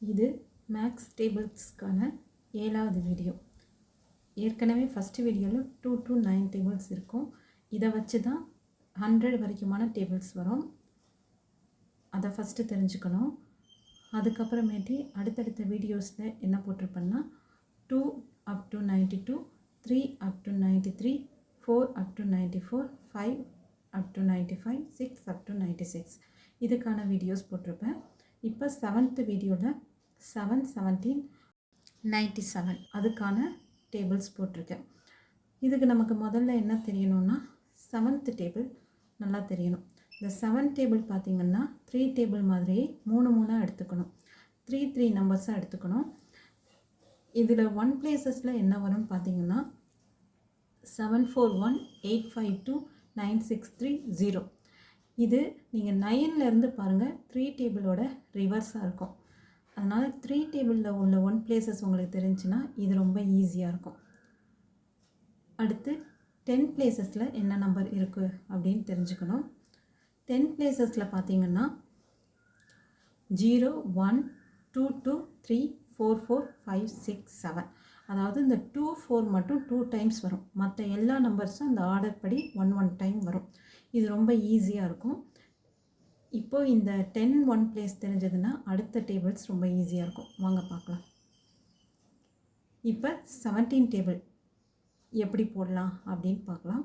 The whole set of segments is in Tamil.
இது மேக்ஸ் டேபிள்ஸ்க்கான 7வது வீடியோ. ஏற்கனவே ஃபர்ஸ்ட் வீடியோவில் 2 to 9 டேபிள்ஸ் இருக்கும். இதை வச்சு தான் 100 வரைக்குமான டேபிள்ஸ் வரும். அதை ஃபஸ்ட்டு தெரிஞ்சுக்கணும். அதுக்கப்புறமேட்டு அடுத்தடுத்த வீடியோஸில் என்ன போட்டிருப்பேன்னா 2 up to 92, 3 up to 93, 4 up to 94, 5 up to 95, 6 up to 96 இதுக்கான வீடியோஸ் போட்டிருப்பேன். இப்போ 7th வீடியோவில் 7, 17, 97 அதுக்கான டேபிள்ஸ் போட்டிருக்கேன். இதுக்கு நமக்கு முதல்ல என்ன தெரியணும்னா 7th டேபிள் நல்லா தெரியணும். இந்த 7 டேபிள் பார்த்திங்கன்னா 3 டேபிள் மாதிரியே 3 எடுத்துக்கணும். 3 நம்பர்ஸாக எடுத்துக்கணும். இதில் 1 பிளேசஸில் என்ன வரும்னு பார்த்திங்கன்னா 741, 852, 963, 0 இது நீங்கள் 9லேருந்து பாருங்கள் 3 டேபிளோட ரிவர்ஸாக இருக்கும். அதனால் 3 டேபிளில் உள்ள 1 பிளேசஸ் உங்களுக்கு தெரிஞ்சுன்னா இது ரொம்ப ஈஸியாக இருக்கும். அடுத்து 10 பிளேசஸில் என்ன நம்பர் இருக்குது அப்படின்னு தெரிஞ்சுக்கணும். 10 பிளேசஸில் பார்த்தீங்கன்னா 0, 1, 2, 2, 3, 4, 4, 5, 6, 7 அதாவது இந்த 2, 4 மட்டும் 2 டைம்ஸ் வரும். மற்ற எல்லா நம்பர்ஸும் அந்த ஆர்டர் படி 1 டைம் வரும். இது ரொம்ப ஈஸியாக இருக்கும். இப்போது இந்த 10 1 பிளேஸ் தெரிஞ்சதுன்னா அடுத்த டேபிள்ஸ் ரொம்ப ஈஸியாக இருக்கும். வாங்க பார்க்கலாம். இப்போ 17 டேபிள் எப்படி போடலாம் அப்படின்னு பார்க்கலாம்.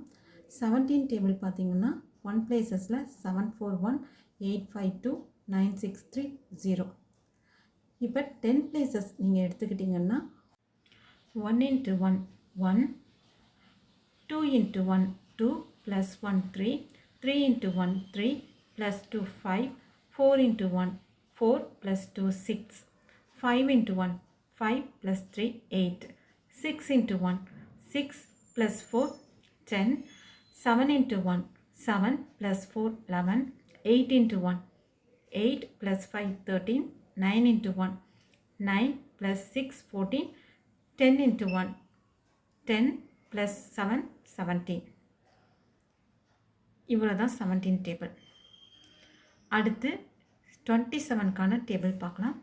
17 டேபிள் பார்த்திங்கன்னா 1 பிளேசஸில் 741, 852, 963, 0 இப்போ 10 பிளேசஸ் நீங்கள் எடுத்துக்கிட்டிங்கன்னா 1 into 1, 1, 2 into 1, 2, plus 1, 3, 3 into 1, 3, plus 2, 5, 4 into 1, 4, plus 2, 6, 5 into 1, 5, plus 3, 8, 6 into 1, 6, plus 4, 10, 7 into 1, 7, plus 4, 11, 8 into 1, 8, plus 5, 13, 9 into 1, 9, plus 6, 14, 10 into 1, 10, plus 7, 17 இவ்வளோ தான் 17 டேபிள். அடுத்து 27க்கான டேபிள் பார்க்கலாம்.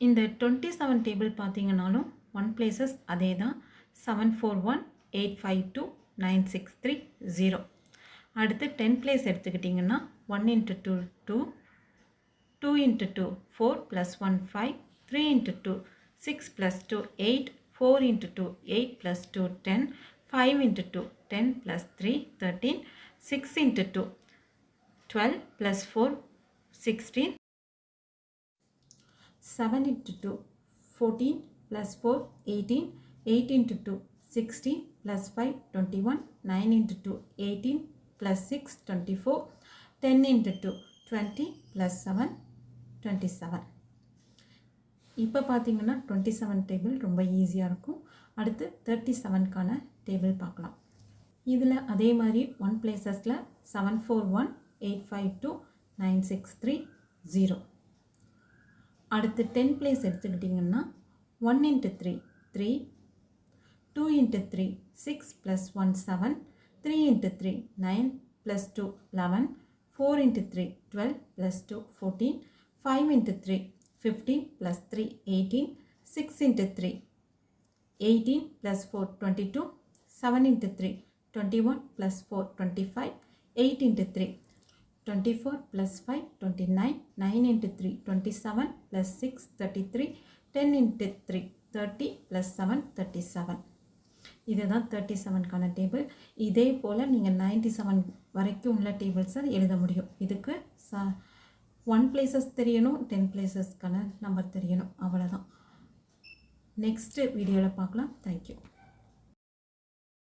இந்த 27 டேபிள் பார்த்தீங்கன்னாலும் 1 பிளேசஸ் அதே தான் 741, 852, 963, 0 அடுத்து 10 பிளேஸ் எடுத்துக்கிட்டிங்கன்னா 1 into 2, 2, 2 into 2, 4, plus 1, 5, 3 into 2, 6 plus 2, 8, 4 into 2, 8 plus 2, 10, 5 into 2, 10 plus 3, 13, 6 into 2, 12 plus 4, 16, 7 into 2, 14 plus 4, 18, 8 into 2, 16 plus 5, 21, 9 into 2, 18 plus 6, 24, 10 into 2, 20 plus 7, 27 இப்போ பார்த்தீங்கன்னா 27 டேபிள் ரொம்ப ஈஸியாக இருக்கும். அடுத்து 37க்கான டேபிள் பார்க்கலாம். இதில் அதே மாதிரி 1 பிளேசஸில் 741, 852, 963, 0 அடுத்து 10 பிளேஸ் எடுத்துக்கிட்டிங்கன்னா 1 into 3, 3, 2 into 3, 6 plus 1, 7, 3 into 3, 9 plus 2, 11, 4 into 3, 12 plus 2, 14, 5 into 3, 15 plus 3, 18, 6 into 3, 18 plus 4, 22, 7 into 3, 21 plus 4, 25, 8 into 3, 24 plus 5, 29, 9 into 3, 27 plus 6, 33, 10 into 3, 30 plus 7, 37 இதுதான் 37க்கான டேபிள். இதே போல் நீங்கள் 97 வரைக்கும் உள்ள டேபிள்ஸை எழுத முடியும். இதுக்கு 1 பிளேசஸ் தெரியணும், 10 பிளேசஸ்க்கான நம்பர் தெரியணும், அவ்வளோதான். நெக்ஸ்ட்டு வீடியோவில் பார்க்கலாம். தேங்க்யூ.